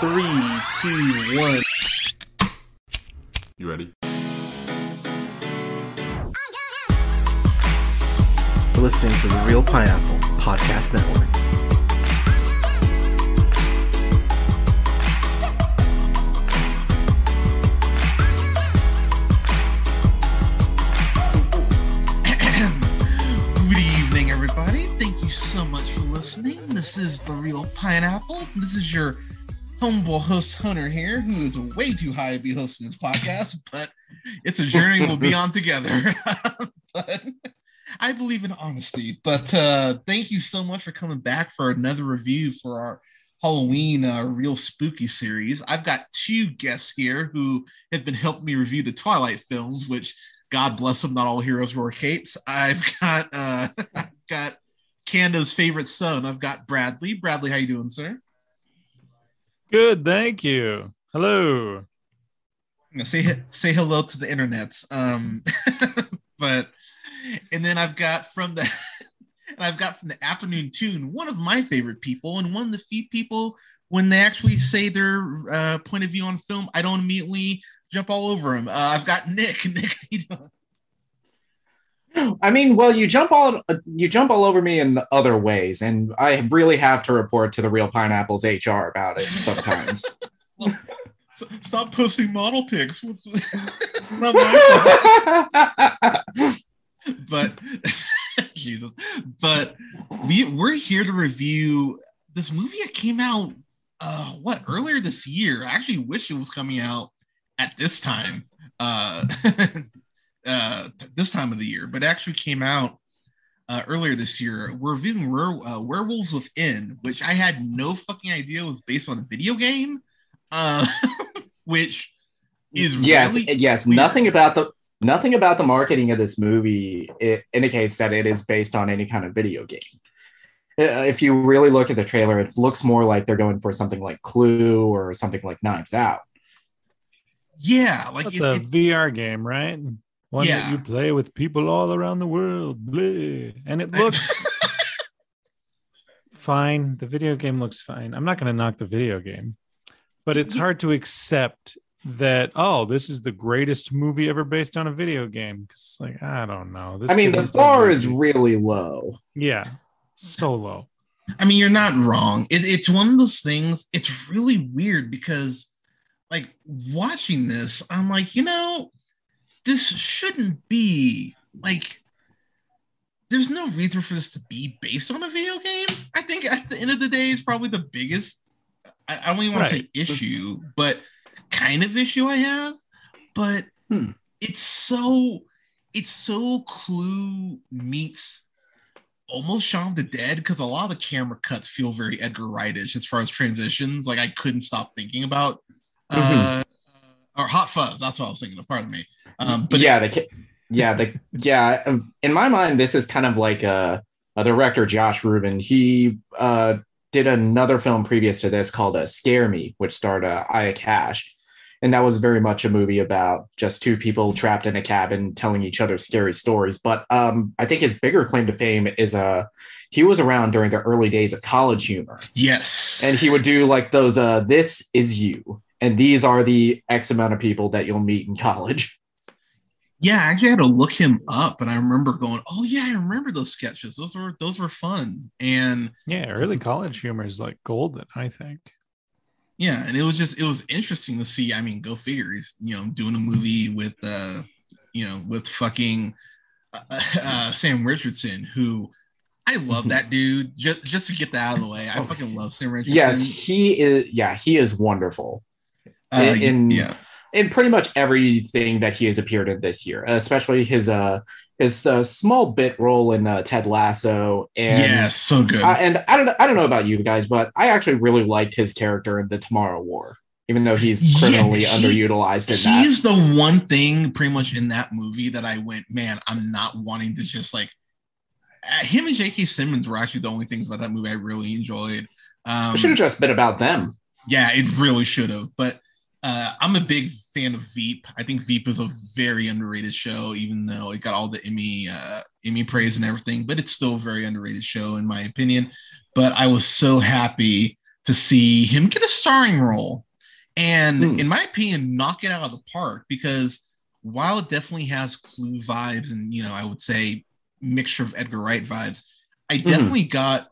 3, 2, 1. You ready? You're listening to the Real Pineapple Podcast Network. Good evening, everybody. Thank you so much for listening. This is the Real Pineapple. This is your humble host, Hunter, here, who is way too high to be hosting this podcast, but it's a journey we'll be on together. But I believe in honesty. But thank you so much for coming back for another review for our Halloween Real Spooky series. I've got two guests here who have been helping me review the Twilight films, which, God bless them, not all heroes wear capes. I've got Canda's favorite son. I've got Bradley. Bradley, how you doing, sir? Good, thank you. Hello. Say hello to the internets. But and then I've got from the Afternoon Tune, one of my favorite people, and one of the few people when they actually say their point of view on film, I don't immediately jump all over him. I've got Nick. Nick, how you doing? I mean, well, you jump all over me in other ways, and I really have to report to the Real Pineapple's HR about it sometimes. Well, stop posting model pics. It's not my fault. But Jesus, but we're here to review this movie that came out earlier this year. I actually wish it was coming out at this time. This time of the year, but it actually came out earlier this year. We're reviewing Werewolves Within, which I had no fucking idea was based on a video game, which is yes. Weird. Nothing about the marketing of this movie it indicates that it is based on any kind of video game. If you really look at the trailer, it looks more like they're going for something like Clue or something like Knives Out. Yeah, like it's a VR game, right? One that you play with people all around the world. Bleh. And it looks fine. The video game looks fine. I'm not going to knock the video game, but it's hard to accept that, this is the greatest movie ever based on a video game. Because, I don't know. The bar is really low. Yeah, so low. I mean, you're not wrong. It's one of those things. It's really weird because, watching this, I'm like, this shouldn't be there's no reason for this to be based on a video game. I think at the end of the day is probably the biggest, I don't even want to say issue, but kind of issue I have. But it's so Clue meets almost Shaun of the Dead, because a lot of the camera cuts feel very Edgar Wright-ish as far as transitions. I couldn't stop thinking about or Hot Fuzz. That's what I was thinking of. Pardon me. But in my mind, this is kind of like a director, Josh Rubin. He did another film previous to this called Scare Me, which starred Aya Cash. And that was very much a movie about just two people trapped in a cabin telling each other scary stories. But I think his bigger claim to fame is he was around during the early days of College Humor. Yes. And he would do those, this is you. And these are the X amount of people that you'll meet in college. Yeah, I actually had to look him up, and I remember going, "Oh yeah, I remember those sketches. Those were fun." And yeah, early College Humor is golden, I think. Yeah, and it was interesting to see. I mean, go figure. He's doing a movie with with fucking Sam Richardson, who I love that dude. Just to get that out of the way, I fucking love Sam Richardson. Yes, he is. Yeah, he is wonderful. In pretty much everything that he has appeared in this year, especially his small bit role in Ted Lasso. And so good. And I don't know about you guys, but I actually really liked his character in The Tomorrow War, even though he's criminally underutilized in that. He's the one thing pretty much in that movie that I went, man, I'm not wanting to just him and J.K. Simmons were actually the only things about that movie I really enjoyed. It should have just been about them. Yeah, it really should have. But I'm a big fan of Veep. I think Veep is a very underrated show, even though it got all the Emmy praise and everything. But it's still a very underrated show, in my opinion. But I was so happy to see him get a starring role. And in my opinion, knock it out of the park, because while it definitely has Clue vibes and, I would say mixture of Edgar Wright vibes, I definitely got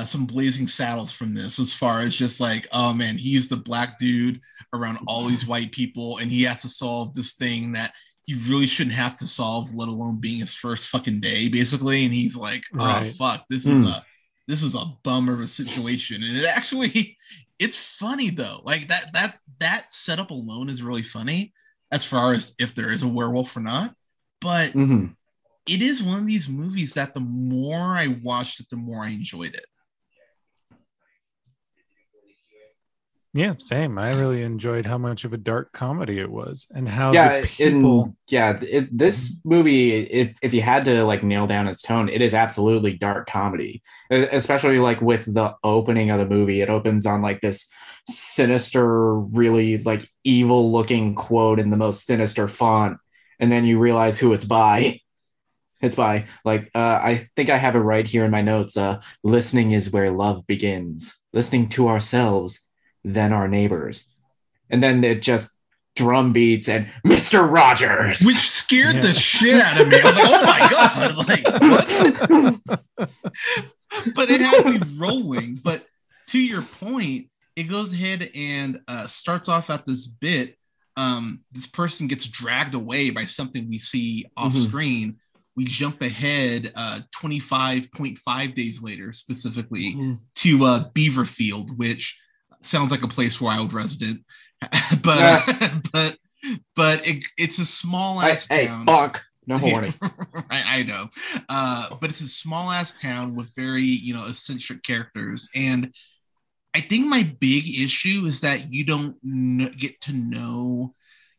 some Blazing Saddles from this, as far as just like, oh man, he's the black dude around all these white people, and he has to solve this thing that he really shouldn't have to solve, let alone being his first fucking day, basically. And he's like, oh fuck, this is a bummer of a situation. And it actually, it's funny though. Like that setup alone is really funny, as far as if there is a werewolf or not. But it is one of these movies that the more I watched it, the more I enjoyed it. Yeah, same. I really enjoyed how much of a dark comedy it was, and how this movie, if you had to like nail down its tone, it is absolutely dark comedy, especially like with the opening of the movie. It opens on like this sinister, really like evil looking quote in the most sinister font, and then you realize who it's by. It's by like I think I have it right here in my notes. Listening is where love begins. Listening to ourselves, then our neighbors. And then it just drum beats and Mr. Rogers, which scared the shit out of me. I was like, oh my god, like what? But it had me rolling. But to your point, it goes ahead and starts off at this bit. This person gets dragged away by something we see off screen. We jump ahead 25.5 days later, specifically to Beaverfield, which sounds like a place where I would resident. but it's a small ass town. Hey, fuck. No warning. I know. But it's a small ass town with very, eccentric characters. And I think my big issue is that you don't get to know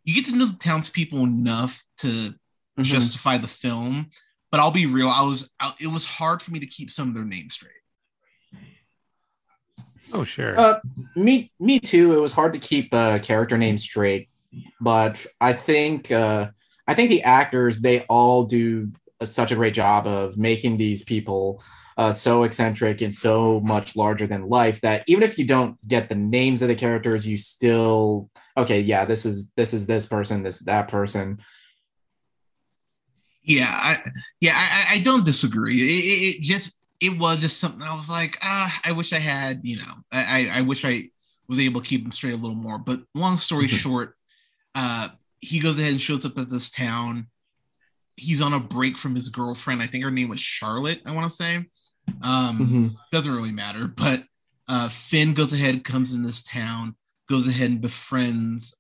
the townspeople enough to justify the film. But I'll be real, it was hard for me to keep some of their names straight. Oh, sure. Me too. It was hard to keep character names straight, but I think the actors, they all do such a great job of making these people so eccentric and so much larger than life that even if you don't get the names of the characters, you still this is this person, this is that person. I don't disagree. It was just something I was like, I wish I had, I wish I was able to keep them straight a little more. But long story short, he goes ahead and shows up at this town. He's on a break from his girlfriend. I think her name was Charlotte, I want to say. Doesn't really matter. But Finn goes ahead, comes in this town, goes ahead and befriends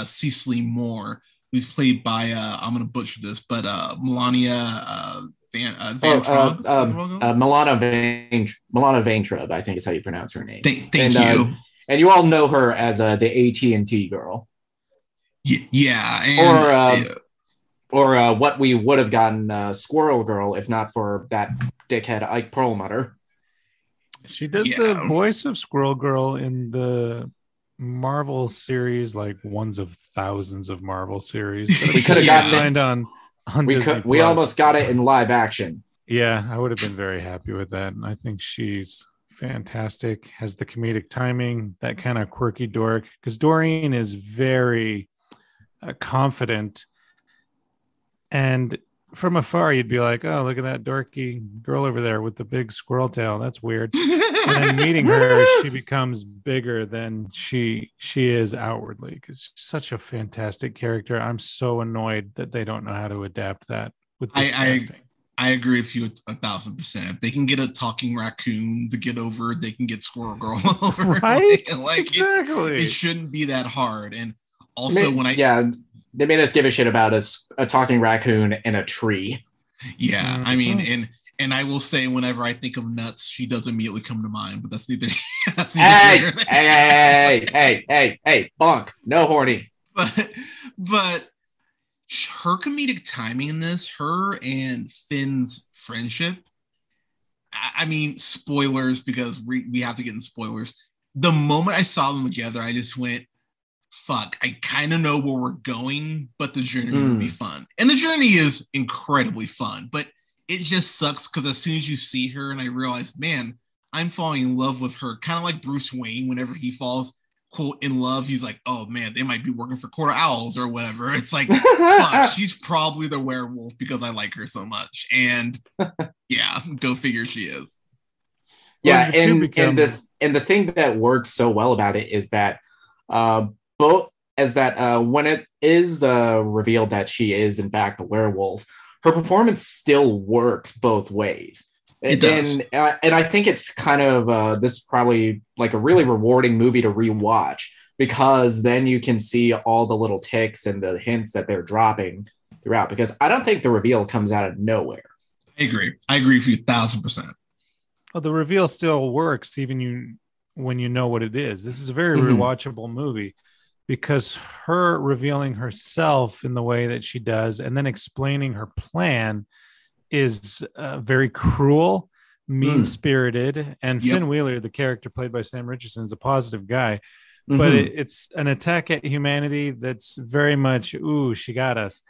Cecily Moore, who's played by I'm gonna butcher this, but Melania Van Traub. Milana Vaintrub, I think is how you pronounce her name. Thank you. And you all know her as the AT&T girl. Yeah. And, or what we would have gotten Squirrel Girl if not for that dickhead Ike Perlmutter. She does the voice of Squirrel Girl in the Marvel series, like ones of thousands of Marvel series. We could have gotten it on we almost got it in live action. Yeah, I would have been very happy with that. And I think she's fantastic, has the comedic timing, that kind of quirky dork, because Doreen is very confident, and from afar you'd be like, oh, look at that dorky girl over there with the big squirrel tail, that's weird. And then meeting her, she becomes bigger than she is outwardly, because she's such a fantastic character. I'm so annoyed that they don't know how to adapt that with this casting. I agree with you 1,000%. If they can get a talking raccoon to get over, they can get Squirrel Girl over. Right? Exactly. It shouldn't be that hard. And also they made us give a shit about a talking raccoon and a tree. Yeah, I mean, and I will say, whenever I think of nuts, she does immediately come to mind. But that's neither. Hey, bonk, no horny. But her comedic timing in this, her and Finn's friendship. I mean, spoilers, because we have to get in spoilers. The moment I saw them together, I just went, fuck, I kind of know where we're going, but the journey will be fun. And the journey is incredibly fun, but it just sucks because as soon as you see her, and I realized, man, I'm falling in love with her, kind of like Bruce Wayne. Whenever he falls, quote, in love, he's like, oh man, they might be working for quarter owls or whatever. It's like, fuck, she's probably the werewolf because I like her so much. And yeah, go figure she is. Yeah, and the thing that works so well about it is that when it is revealed that she is in fact a werewolf, her performance still works both ways. It does. And I think it's kind of this is probably like a really rewarding movie to rewatch, because then you can see all the little ticks and the hints that they're dropping throughout, because I don't think the reveal comes out of nowhere. I agree with you 1,000%. Well, the reveal still works even when you know what it is. This is a very rewatchable movie, because her revealing herself in the way that she does and then explaining her plan is very cruel, mean-spirited, and Finn Wheeler, the character played by Sam Richardson, is a positive guy, but it's an attack at humanity that's very much, ooh, she got us.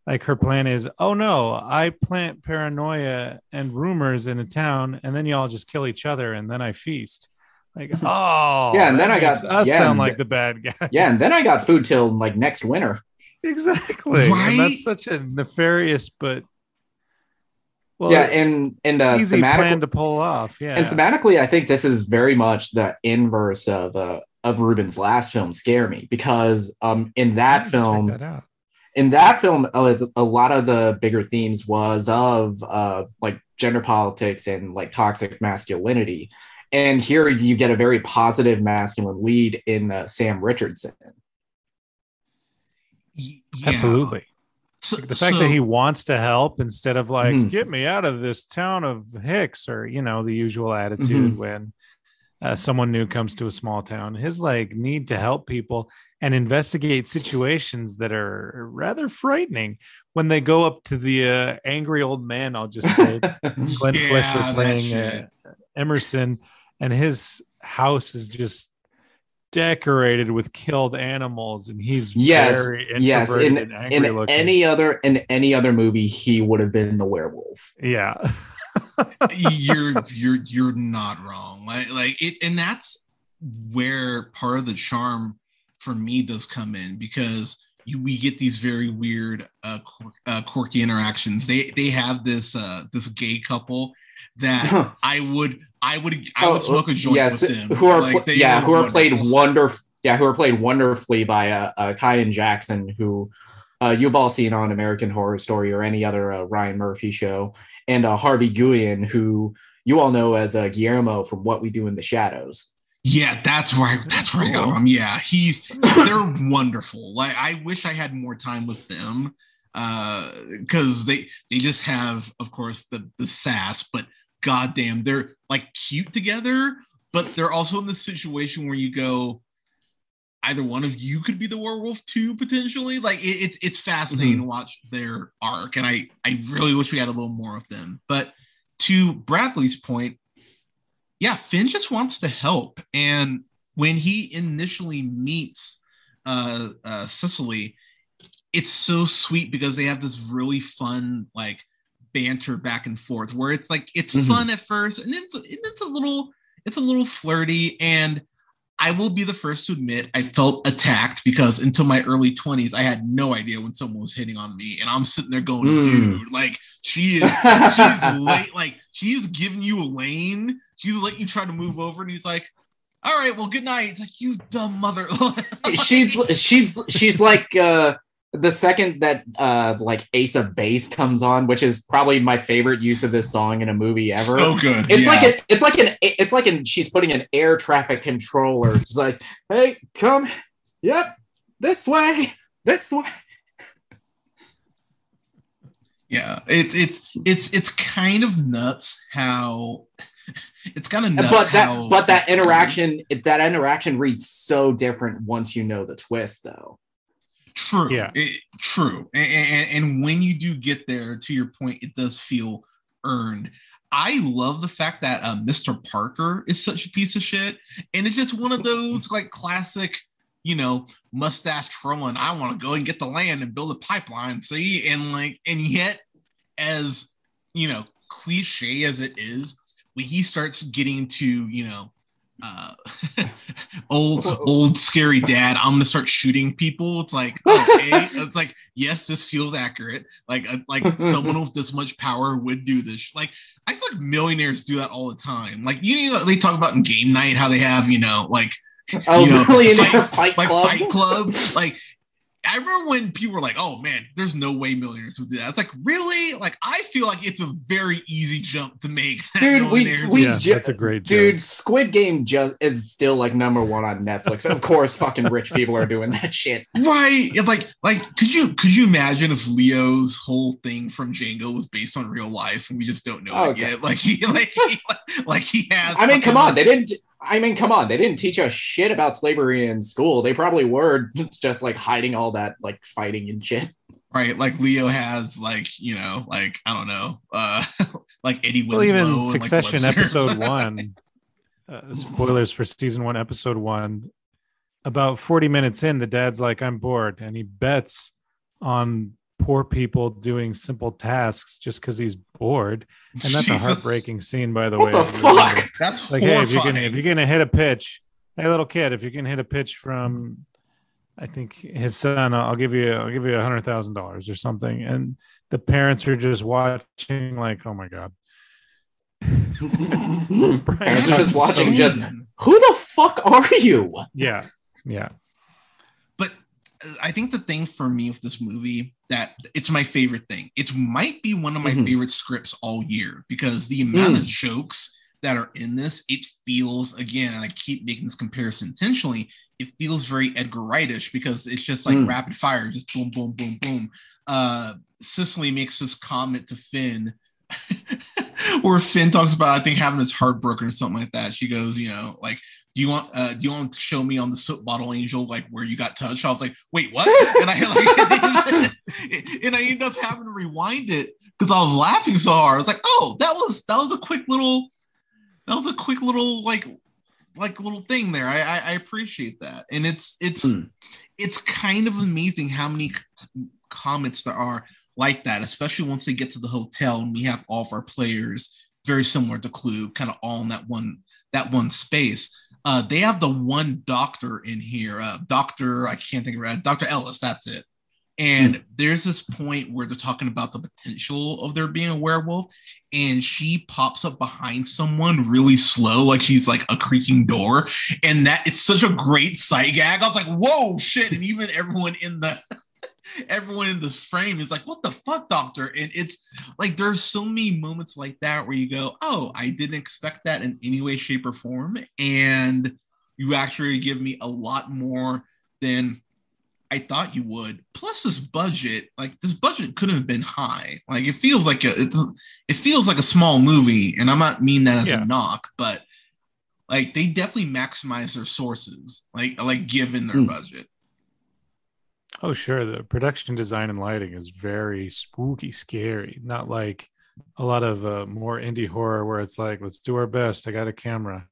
Like, her plan is, oh no, I plant paranoia and rumors in a town, and then y'all just kill each other, and then I feast. Like, oh, yeah, and then I got us sound like the bad guys. Yeah, and then I got food till like next winter. Exactly, right? And that's such a nefarious but and easy plan to pull off. Yeah, and thematically, I think this is very much the inverse of Ruben's last film, Scare Me, because in that film, a lot of the bigger themes was of like gender politics and like toxic masculinity, and here you get a very positive masculine lead in Sam Richardson. Yeah. Absolutely. So, the fact that he wants to help instead of like, get me out of this town of Hicks, or, you know, the usual attitude when someone new comes to a small town, his like need to help people and investigate situations that are rather frightening when they go up to the angry old man, I'll just say, Glenn Flesher playing Emerson, and his house is just decorated with killed animals, and he's very introverted and angry looking. Any other movie, he would have been the werewolf. Yeah. you're not wrong. Like it, and that's where part of the charm for me does come in, because we get these very weird quirky interactions. They have this gay couple that I would smoke a joint with them. Who are played wonderfully by Kyan Jackson, who you've all seen on American Horror Story or any other Ryan Murphy show, and Harvey Guillen, who you all know as Guillermo from What We Do in the Shadows. Yeah, that's where I got him. Yeah, they're wonderful. Like, I wish I had more time with them, because they just have, of course, the sass, but goddamn, they're like cute together, but they're also in this situation where you go, either one of you could be the werewolf too, potentially. Like, it's fascinating to watch their arc, and I really wish we had a little more of them. But to Bradley's point, yeah, Finn just wants to help. And when he initially meets Cicely, it's so sweet because they have this really fun like banter back and forth where it's like it's fun at first, and it's a little flirty. And I will be the first to admit I felt attacked, because until my early 20s, I had no idea when someone was hitting on me, and I'm sitting there going, dude, like she's late, like she's giving you a lane. She's letting you try to move over, and he's like, all right, well, good night. It's like, you dumb mother. she's like the second that like Ace of Base comes on, which is probably my favorite use of this song in a movie ever. So good. It's like she's putting an air traffic controller. It's like, hey, come, yep, this way. Yeah, it's kind of nuts how it's kind of nuts. But that interaction reads so different once you know the twist, though. True. Yeah. True. And when you do get there, to your point, it does feel earned. I love the fact that Mr. Parker is such a piece of shit, and it's just one of those like classic, you know, mustache twirling, I want to go and get the land and build a pipeline. And yet, as you know, cliche as it is, when he starts getting to, you know, old scary dad, I'm gonna start shooting people. It's like, okay, it's like, yes, this feels accurate. Like someone with this much power would do this. Like, I feel like millionaires do that all the time. Like, you know, they talk about in game night how they have, you know, like, millionaire fight club. Fight club. Like, I remember when people were like, "Oh man, there's no way millionaires would do that." It's like, really? Like, I feel like it's a very easy jump to make. That that's a great joke. Dude, Squid Game is still like number one on Netflix. Of course, fucking rich people are doing that shit, right? Like, could you imagine if Leo's whole thing from Django was based on real life and we just don't know it yet? Like he has. I mean, come on, they didn't. They didn't teach us shit about slavery in school. They probably were just like hiding all that like fighting and shit. Right. Like Leo has like, you know, like, I don't know, like Eddie Winslow. Well, even Succession episode 1, spoilers for season 1, episode 1, about 40 minutes in, the dad's like, I'm bored. And he bets on poor people doing simple tasks just because he's bored. And that's a heartbreaking scene, by the way. What the fuck? That's like, horrifying. Hey, if you're gonna hit a pitch, hey little kid, if you can hit a pitch from, I think his son, I'll give you $100,000 or something. And the parents are just watching like, oh my God. Parents are just watching, just, who the fuck are you? Yeah. But I think the thing for me with this movie, that it's my favorite thing. It might be one of my favorite scripts all year, because the amount of jokes that are in this, it feels, again, and I keep making this comparison intentionally, it feels very Edgar Wright-ish, because it's just like rapid fire, just boom, boom, boom, boom. Cicely makes this comment to Finn where Finn talks about, I think, having his heart broken or something like that. She goes, you know, like, do you want to show me on the soap bottle angel like where you got touched? I was like, wait, what? And I ended up having to rewind it because I was laughing so hard. I was like, oh, that was a quick little like little thing there. I appreciate that. And it's kind of amazing how many comments there are like that, especially once they get to the hotel and we have all of our players very similar to Clue, kind of all in that one space. They have the one doctor in here, Dr. I can't think of it, Dr. Ellis, that's it. And there's this point where they're talking about the potential of there being a werewolf, and she pops up behind someone really slow, like she's like a creaking door. And that it's such a great sight gag. I was like, whoa, shit. And even everyone in the frame is like, what the fuck, doctor? And it's like, there's so many moments like that where you go, oh, I didn't expect that in any way, shape, or form. And you actually give me a lot more than I thought you would. Plus this budget couldn't have been high. Like, it feels like a small movie, and I'm not mean that as a knock, but like they definitely maximize their sources, like given their budget. Oh, sure. The production design and lighting is very spooky, scary. Not like a lot of more indie horror where it's like, let's do our best. I got a camera.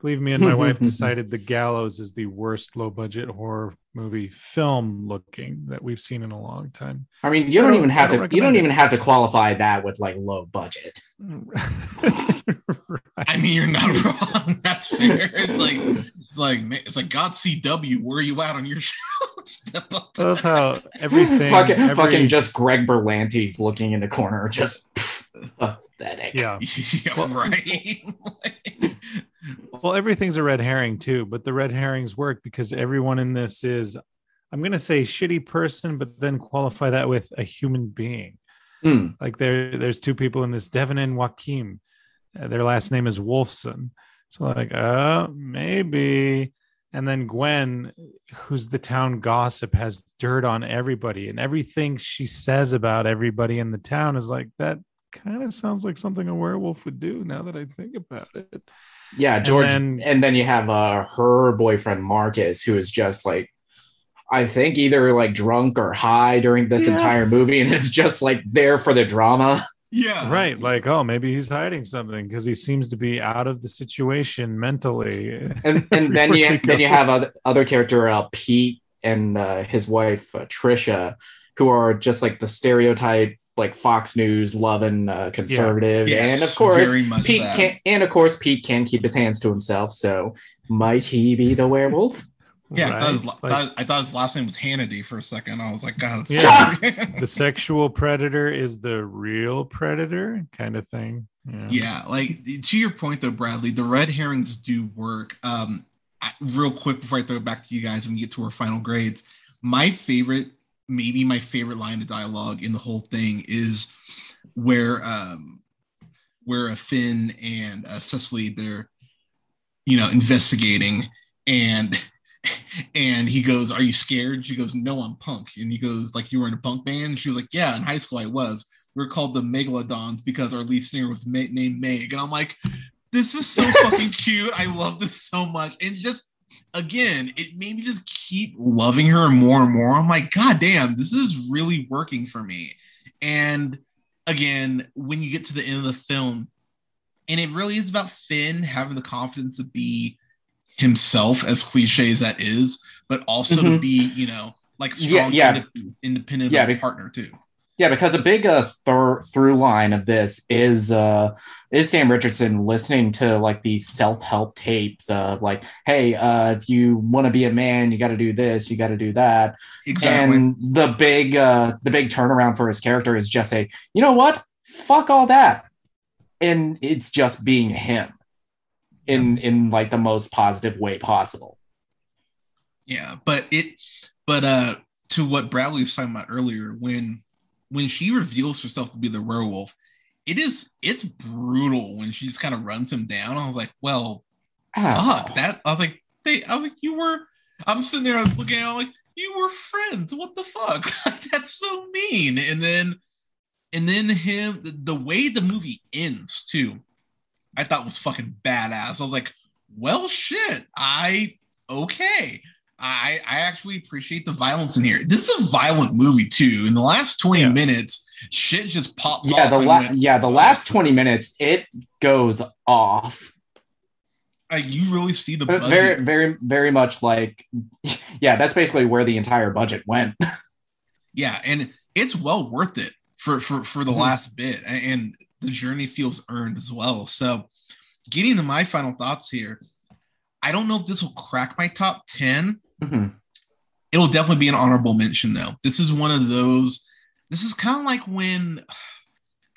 Believe me and my wife decided The Gallows is the worst low-budget horror movie film looking that we've seen in a long time. I mean, you don't even have to qualify that with like low budget. Right. I mean, you're not wrong. That's fair. It's like God CW. Where are you at on your show? I love how everything fucking just Greg Berlanti's looking in the corner, just pathetic. Yeah. Well, right. Well, everything's a red herring too, but the red herrings work because everyone in this is, I'm going to say shitty person, but then qualify that with a human being. Like there's two people in this, Devin and Joaquin. Their last name is Wolfson. So like, maybe. And then Gwen, who's the town gossip, has dirt on everybody, and everything she says about everybody in the town is like, that kind of sounds like something a werewolf would do now that I think about it. Yeah, George. And then you have her boyfriend, Marcus, who is just like, I think either like drunk or high during this entire movie, and it's just like there for the drama. Yeah. Right. Like, oh, maybe he's hiding something because he seems to be out of the situation mentally. And then you have other character, Pete, and his wife, Trisha, who are just like the stereotype, like Fox News loving conservative, Yes, and of course very much Pete that. Pete can keep his hands to himself. So might he be the werewolf? Yeah, Right? I thought his last name was Hannity for a second. I was like, God, that's Yeah. so The sexual predator is the real predator kind of thing. Yeah, like to your point though, Bradley, the red herrings do work. Real quick before I throw it back to you guys and get to our final grades, maybe my favorite line of dialogue in the whole thing is where Finn and Cecily, they're investigating, and he goes, "Are you scared?" She goes, "No, I'm punk." And he goes, "Like, you were in a punk band?" And she was like, "Yeah, in high school I was. We were called the Megalodons because our lead singer was named Meg." And I'm like, this is so fucking cute. I love this so much. And just, again, it made me just keep loving her more and more. I'm like, God damn, this is really working for me. And again, when you get to the end of the film, and it really is about Finn having the confidence to be himself, as cliche as that is, but also to be, like strong, independent partner too. Yeah, because a big through line of this is Sam Richardson listening to like these self-help tapes of like, hey, if you want to be a man, you got to do this, you got to do that. Exactly. And the big turnaround for his character is just say, you know what, fuck all that, and it's just being him in like the most positive way possible. Yeah, but to what Bradley was talking about earlier, when she reveals herself to be the werewolf, it's brutal when she just kind of runs him down. I was like, well, fuck that. I was like, I'm sitting there, I was looking at it, like, you were friends. What the fuck? That's so mean. And then the way the movie ends too, I thought was fucking badass. I was like, well, shit. Okay. I actually appreciate the violence in here. This is a violent movie too. In the last 20 minutes, shit just pops off. The last 20 minutes, it goes off. You really see the budget. Very, very, very much like, yeah, that's basically where the entire budget went. Yeah, and it's well worth it for the last bit, and the journey feels earned as well. So, getting to my final thoughts here, I don't know if this will crack my top 10. It'll definitely be an honorable mention, though. This is one of those. This is kind of like when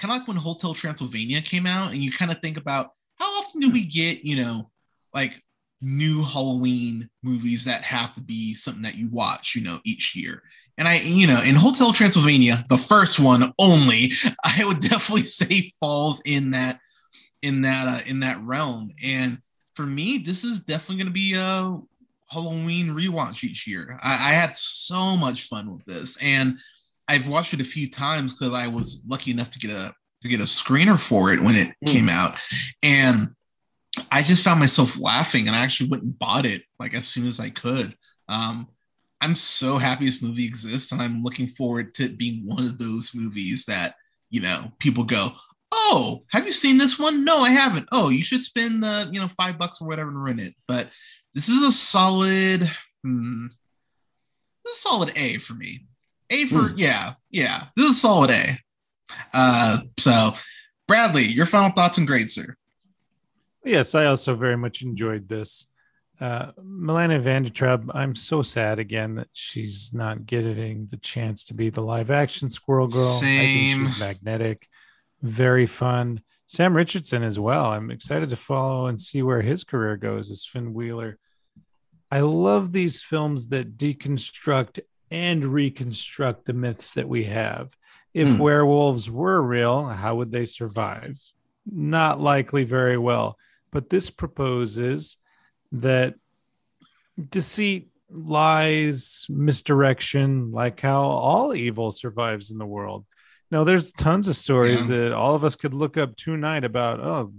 Hotel Transylvania came out, and you kind of think about how often do we get, like new Halloween movies that have to be something that you watch, each year. And in Hotel Transylvania, the first one only, I would definitely say falls in that realm. And for me, this is definitely going to be a Halloween rewatch each year. I had so much fun with this, and I've watched it a few times because I was lucky enough to get a screener for it when it came out, and I just found myself laughing, and I actually went and bought it like as soon as I could. I'm so happy this movie exists, and I'm looking forward to it being one of those movies that people go, "Oh, have you seen this one? No, I haven't. Oh, you should spend the $5 or whatever to rent it." But this is a solid, A for me. A for yeah. This is a solid A. So Bradley, your final thoughts and grades, sir. Yes, I also very much enjoyed this. Melania Vandertrub, I'm so sad again that she's not getting the chance to be the live action Squirrel Girl. Same. I think she's magnetic, very fun. Sam Richardson as well. I'm excited to follow and see where his career goes as Finn Wheeler. I love these films that deconstruct and reconstruct the myths that we have. If werewolves were real, how would they survive? Not likely very well. But this proposes that deceit, lies, misdirection, like how all evil survives in the world. There's tons of stories that all of us could look up tonight about,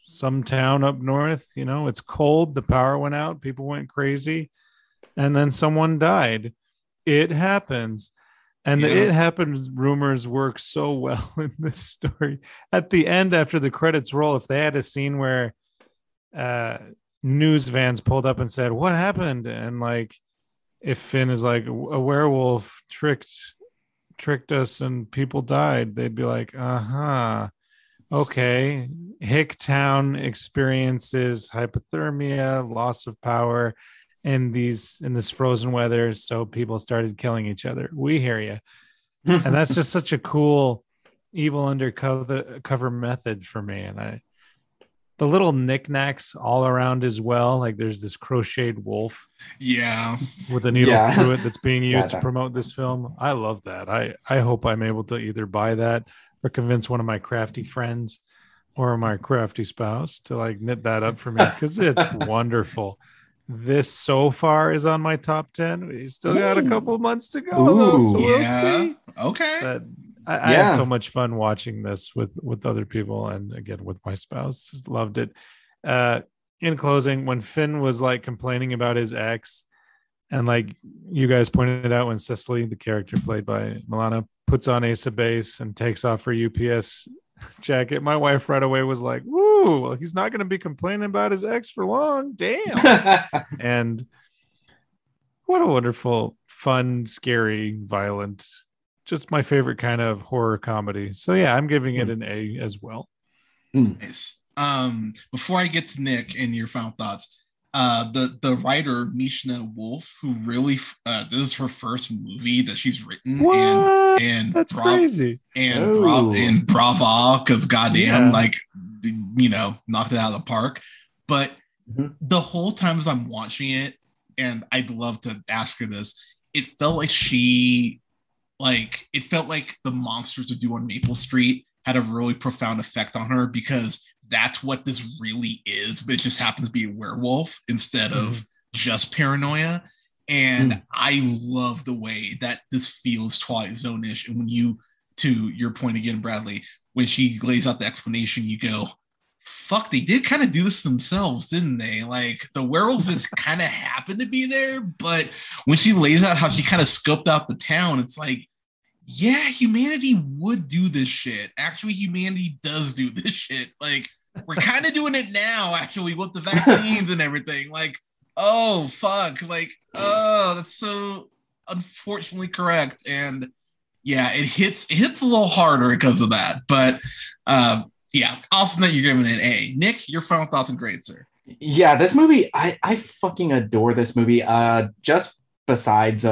some town up north, it's cold, the power went out, people went crazy, and then someone died. It happens. And the it happened rumors work so well in this story. At the end, after the credits roll, if they had a scene where news vans pulled up and said, "What happened?" And like, if Finn is like, a werewolf tricked tricked us and people died, they'd be like, uh-huh. Okay. Hicktown experiences hypothermia, loss of power in this frozen weather, so people started killing each other. We hear you. And that's just such a cool evil undercover method for me. And the little knickknacks all around as well. Like there's this crocheted wolf, with a needle through it that's being used to promote this film. I love that. I hope I'm able to either buy that or convince one of my crafty friends or my crafty spouse to like knit that up for me, because it's wonderful. This so far is on my top 10. We still got a couple months to go, though, so we'll see. Okay. But I had so much fun watching this with other people, and again with my spouse. Just loved it. In closing, when Finn was like complaining about his ex, and like you guys pointed out, when Cecily, the character played by Milana, puts on Ace of Base and takes off her UPS jacket, my wife right away was like, woo, well, he's not going to be complaining about his ex for long. Damn. And what a wonderful, fun, scary, violent, just my favorite kind of horror comedy. So yeah, I'm giving it an A as well. Nice. Before I get to Nick and your final thoughts, the writer Mishna Wolf, who really this is her first movie that she's written. What? And that's crazy. And brava, because goddamn, like, you know, knocked it out of the park. But the whole time as I'm watching it, and I'd love to ask her this, it felt like the monsters would do on Maple Street had a really profound effect on her, because that's what this really is, but it just happens to be a werewolf instead of just paranoia. And I love the way that this feels Twilight Zone-ish. And when you, to your point again, Bradley, when she lays out the explanation, you go, fuck, they did kind of do this themselves, didn't they? Like, the werewolf is kind of happened to be there, but when she lays out how she kind of scoped out the town, it's like, yeah, humanity would do this shit. Actually, humanity does do this shit. Like, we're kind of doing it now, actually, with the vaccines and everything. Like, oh, fuck. Like, oh, that's so unfortunately correct. And yeah, it hits a little harder because of that. But yeah, awesome that you're giving it an A. Nick, your final thoughts and grades, sir. Yeah, this movie, I fucking adore this movie. Just besides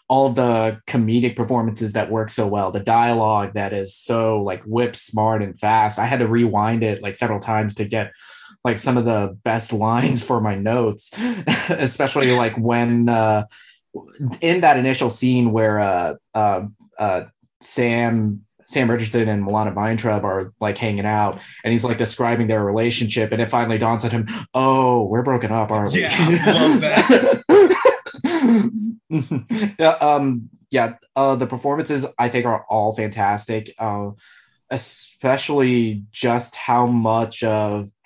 all of the comedic performances that work so well, the dialogue that is so like whip smart and fast. I had to rewind it like several times to get like some of the best lines for my notes, especially like when in that initial scene where Sam Richardson and Milana Weintraub are like hanging out, and he's like describing their relationship, and it finally dawns on him, oh, we're broken up, aren't we? Yeah, I love that. The performances I think are all fantastic, especially just how much legwork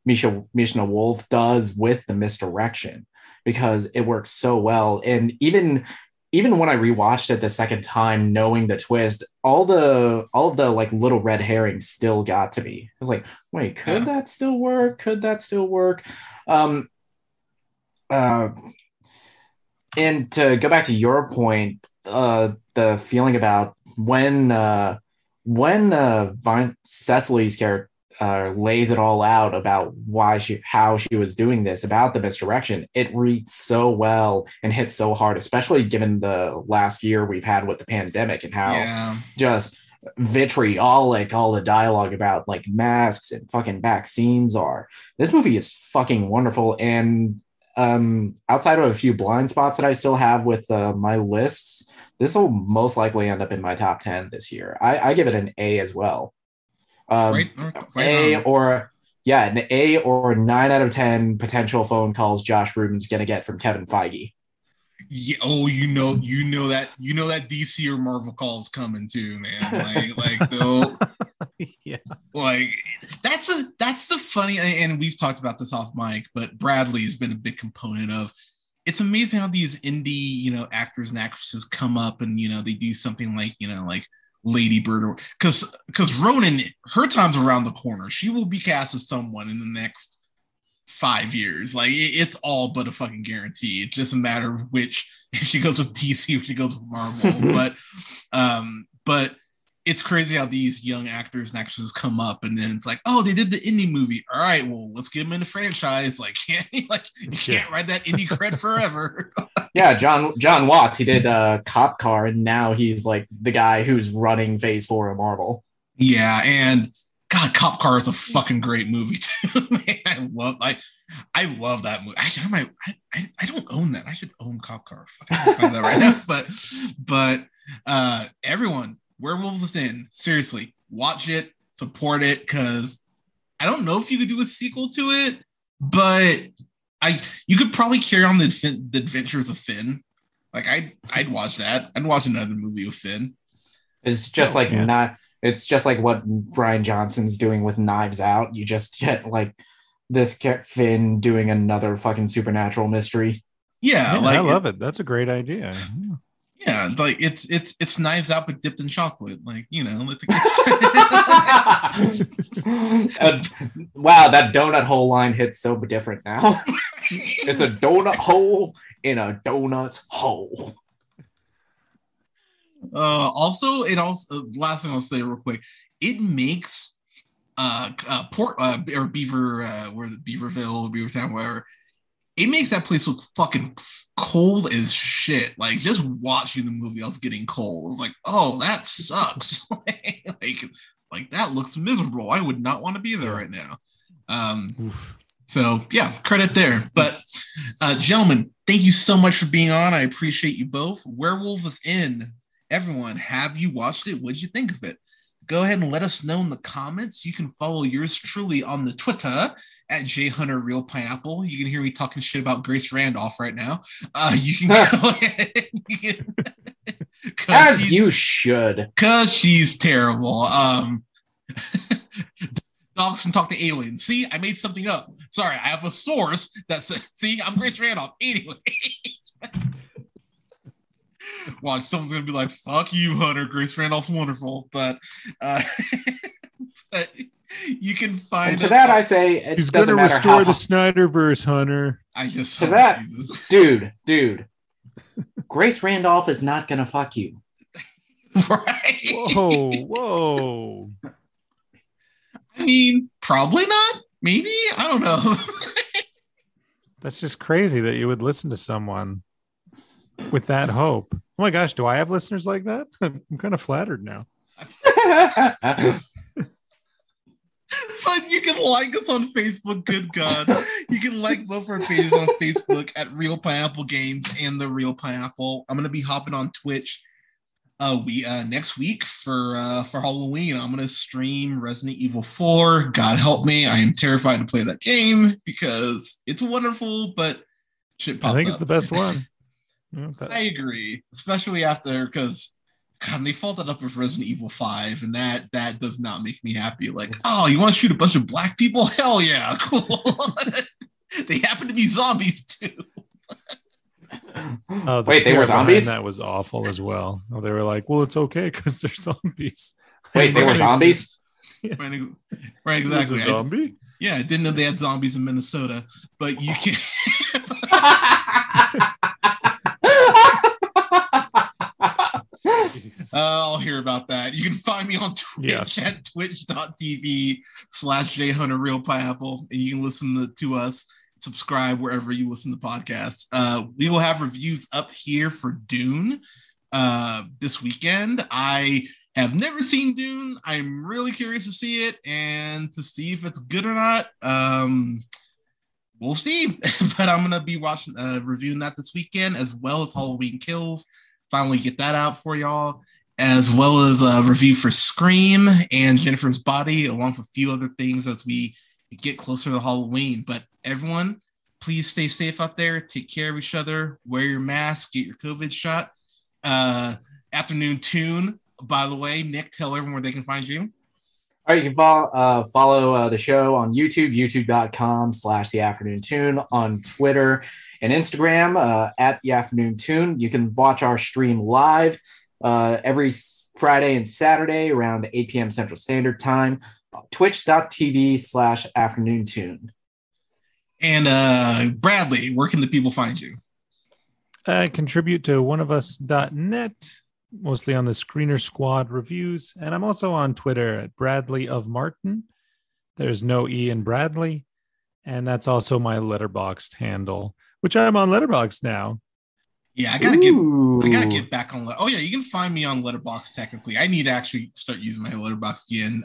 Mishna Wolf does with the misdirection, because it works so well. And even when I rewatched it the second time, knowing the twist, all of the like little red herrings still got to me. I was like, wait, could that still work? Could that still work? And to go back to your point, the feeling about when Cecily's character lays it all out about how she was doing this, about the misdirection, it reads so well and hits so hard, especially given the last year we've had with the pandemic and how just vitriolic all the dialogue about like masks and fucking vaccines are. This movie is fucking wonderful. And outside of a few blind spots that I still have with my lists, this will most likely end up in my top 10 this year. I give it an A as well. An A or 9 out of 10 potential phone calls Josh Rubin's gonna get from Kevin Feige. Yeah, oh, you know that DC or Marvel call is coming too, man. Like they'll yeah. Like that's the funny, and we've talked about this off mic, but Bradley's been a big component of. It's amazing how these indie, actors and actresses come up and they do something like like Lady Bird, or because Ronan, her time's around the corner. She will be cast as someone in the next 5 years. Like it's all but a fucking guarantee. It's just a matter of which, if she goes with DC, if she goes with Marvel. But it's crazy how these young actors and actresses come up, and then it's like, oh, they did the indie movie. All right, well, let's get them in the franchise. Like, you can't ride that indie cred forever. Yeah, John Watts, he did Cop Car, and now he's like the guy who's running Phase 4 of Marvel. Yeah, and God, Cop Car is a fucking great movie too. Man, I love that movie. Actually, I don't own that. I should own Cop Car. I can't find that right now. But everyone, Werewolves Within, seriously, watch it, support it, because I don't know if you could do a sequel to it, but you could probably carry on the adventures of Finn. Like I'd watch that. I'd watch another movie with Finn. It's just it's just like what Brian Johnson's doing with Knives Out. You just get like this Finn doing another fucking supernatural mystery. Yeah, I love it. That's a great idea. Yeah, like it's Knives Out but dipped in chocolate. Like, you know, wow, that donut hole line hits so different now. It's a donut hole in a donut hole. Also, last thing I'll say real quick, it makes or Beaver where the Beaverville, Beavertown, whatever, it makes that place look fucking cold as shit. Like just watching the movie, I was getting cold. I was like, oh, that sucks. like that looks miserable. I would not want to be there right now. So yeah, credit there. But gentlemen, thank you so much for being on. I appreciate you both. Werewolves Within. Everyone, have you watched it? What did you think of it? Go ahead and let us know in the comments. You can follow yours truly on the Twitter at @JHunterRealPineapple. You can hear me talking shit about Grace Randolph right now. You can go ahead. As you should. Because she's terrible. Dogs can talk to aliens. See, I made something up. Sorry, I have a source that says, see, I'm Grace Randolph. Anyway. Watch, someone's gonna be like, fuck you, Hunter. Grace Randolph's wonderful. But you can find and to that I say he's gonna restore the Snyderverse, Hunter. I just to that dude. Grace Randolph is not gonna fuck you. Right. Whoa. I mean, probably not. Maybe. I don't know. That's just crazy that you would listen to someone with that hope. Oh my gosh, do I have listeners like that? I'm kind of flattered now. But you can like us on Facebook. Good God. You can like both our pages on Facebook at Real Pineapple Games and The Real Pineapple. I'm going to be hopping on Twitch next week for Halloween. I'm going to stream Resident Evil 4. God help me. I am terrified to play that game because it's wonderful, but shit pops up. I think it's the best one. I agree, especially after, because God, they followed that up with Resident Evil 5, and that does not make me happy. Like, oh, you want to shoot a bunch of black people? Hell yeah, cool. They happen to be zombies too. Wait, they were zombies? That was awful as well. Oh, they were like, well, it's okay because they're zombies. Wait, they were zombies? Yeah. Right, exactly. A zombie? Yeah, I didn't know they had zombies in Minnesota, but you can. I'll hear about that. You can find me on Twitch at twitch.tv/JHunterRealPineapple, and you can listen to us, subscribe wherever you listen to podcasts. We will have reviews up here for Dune this weekend. I have never seen Dune. I'm really curious to see it and to see if it's good or not. We'll see. But I'm going to be watching, reviewing that this weekend, as well as Halloween Kills. Finally get that out for y'all, as well as a review for Scream and Jennifer's Body, along with a few other things as we get closer to Halloween. But everyone, please stay safe out there. Take care of each other. Wear your mask. Get your COVID shot. Afternoon Tune, by the way. Nick, tell everyone where they can find you. All right, you can follow the show on YouTube, youtube.com/The Afternoon Tune, on Twitter and Instagram at The Afternoon Tune. You can watch our stream live every Friday and Saturday around 8 p.m. Central Standard Time, twitch.tv/Afternoon Tune. And Bradley, where can the people find you? I contribute to oneofus.net, mostly on the Screener Squad reviews. And I'm also on Twitter at Bradley of Martin. There's no E in Bradley. And that's also my Letterboxd handle, which I'm on Letterboxd now. Yeah, I gotta get back on. Oh yeah, you can find me on Letterboxd. Technically, I need to actually start using my Letterboxd again.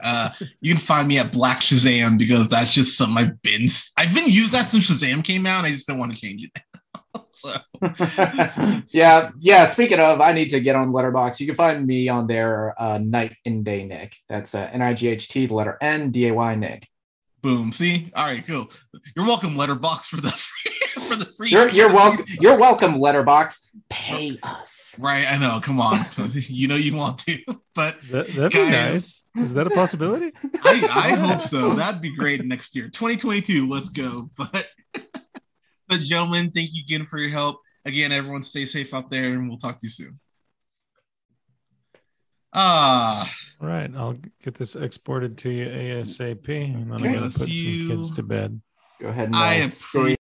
You can find me at Black Shazam because that's just something I've been using that since Shazam came out. I just don't want to change it. So. yeah. Speaking of, I need to get on Letterboxd. You can find me on there, Night and Day Nick. That's NIGHT, the letter N, DAY Nick. Boom. See? All right, cool. You're welcome, Letterboxd, for the free. You're welcome. You're welcome, Letterboxd. Pay us. Right, I know. Come on. You know you want to, but that'd be nice. Is that a possibility? I hope so. That'd be great next year. 2022, let's go. But gentlemen, thank you again for your help. Again, everyone stay safe out there, and we'll talk to you soon. All right, I'll get this exported to you ASAP, and then I'm going to put some kids to bed. Go ahead and